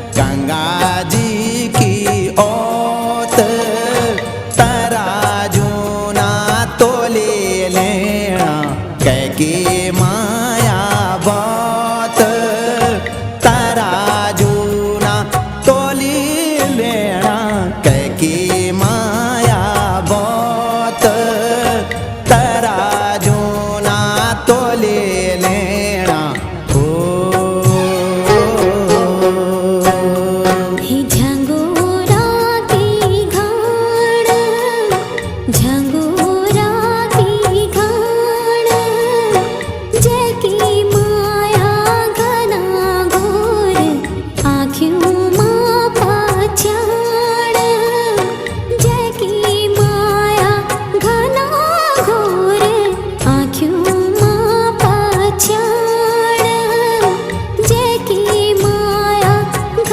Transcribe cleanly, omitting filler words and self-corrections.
गंगा जी की ओत तराजू ना तोले लेना कैकी माया बात तराजू ना तोली लेना कैकी माया बात तराजू ना तोले लेना माया घना घोर आँखों